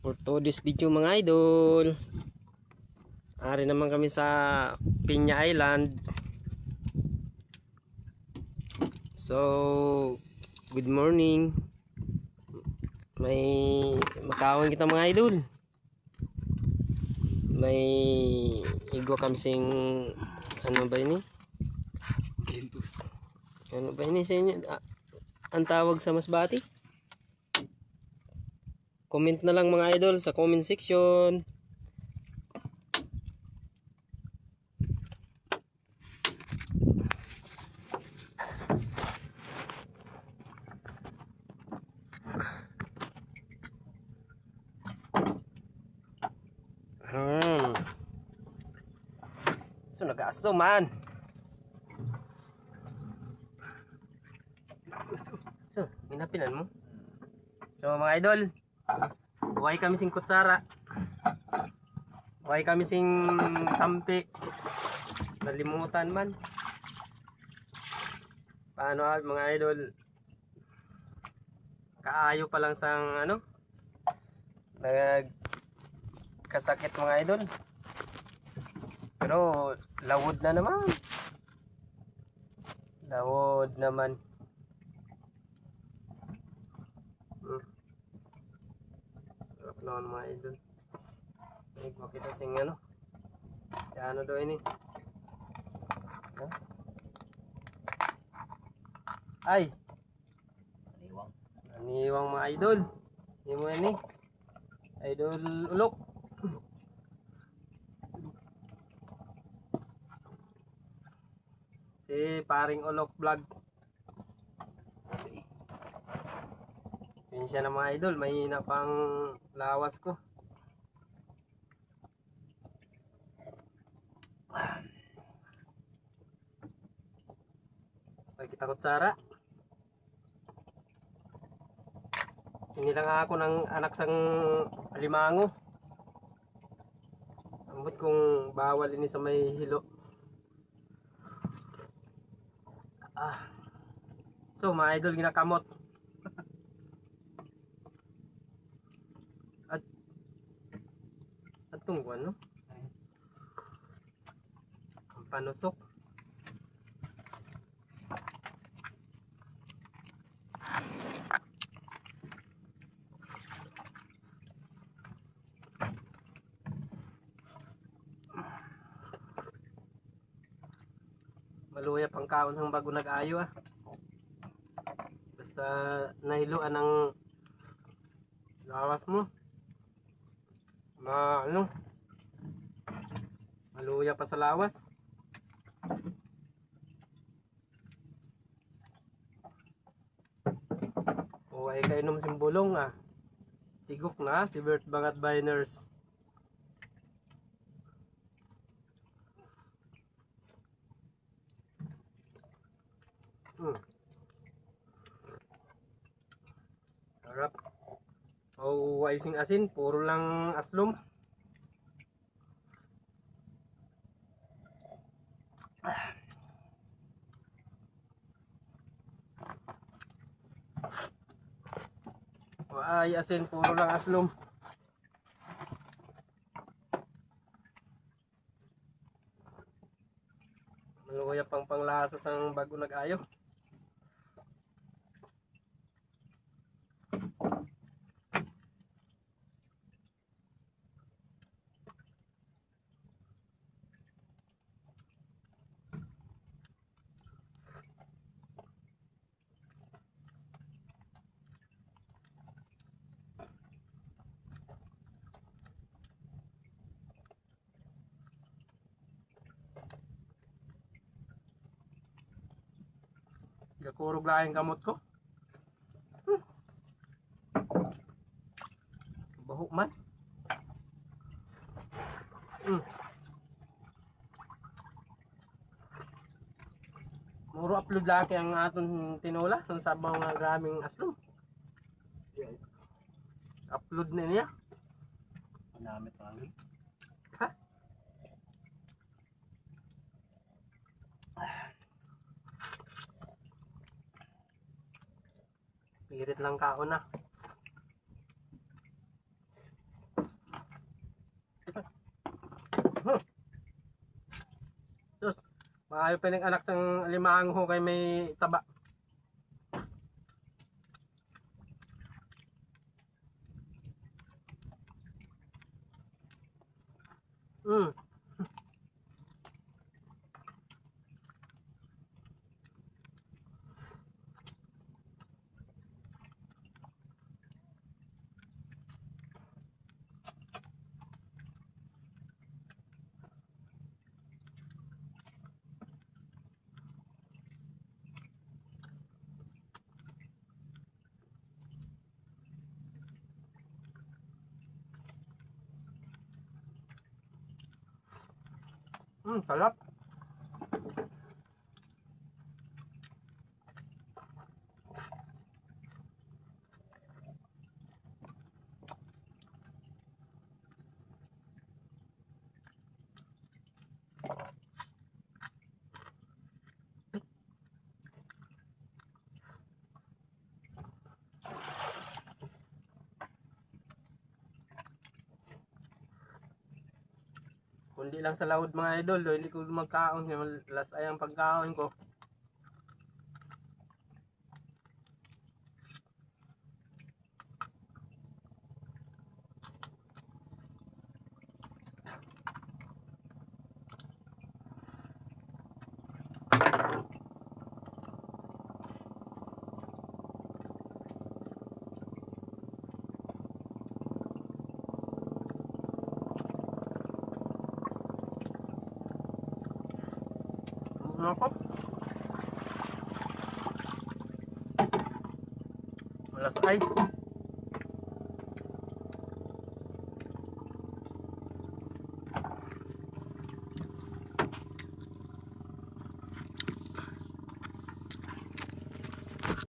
For today's video mga idol, ari naman kami sa Piña Island. So good morning. May makawin kita mga idol. May igo kami sing ano ba ini? Ano ba ini sa inyo? Ang tawag sa masbati? Comment na lang mga idol sa comment section. So nag-aso man. So, ginapinan mo. So mga idol, buhay kami sing kutsara. Buhay kami sing sampi. Nalimutan man. Paano mga idol? Kaayo pa lang sang ano? Nagkasakit mga idol. Pero lawod na naman. Lawod naman. Sarap naman mga idol. Nagwa kita sing ano. Ano daw ini? Huh? Ay! Aniwang mga idol. Hindi mo ini. Idol ulok. Si paring ulok vlog. Yun siya na mga idol. Mahina pang lawas ko. Ay kita kutsara. Hindi lang ako ng anak sang alimango. Ambot kung bawal ini sa may hilo. So mga idol ginakamot. At tunggu ano? Ang panusok. Maluya pang kaon sang bago nag-ayo ah. Basta nahiluan ng lawas mo. Ano? Maluya pa sa lawas. O ay kainom simbulong ah. Sigok na si Bert bangad vinners. Sarap. O icing asin, puro lang aslom. O ay asin, puro lang aslom. Maluya pang panglasa sang bago nag-ayo. Gakurog lang kamot ko. Bahok man. Muro upload laki ang aton tinola ng sabaw nga graming aslom. Upload na niya. Panamit lang. Ha? Pirit lang kaon na. Maayo pa ng anak ng limang ho kay may taba. Mm. Sarap. Kundi lang sa laod mga idol, hindi ko magkaon, malas ay ang pagkaon ko. Ako? Malas ay.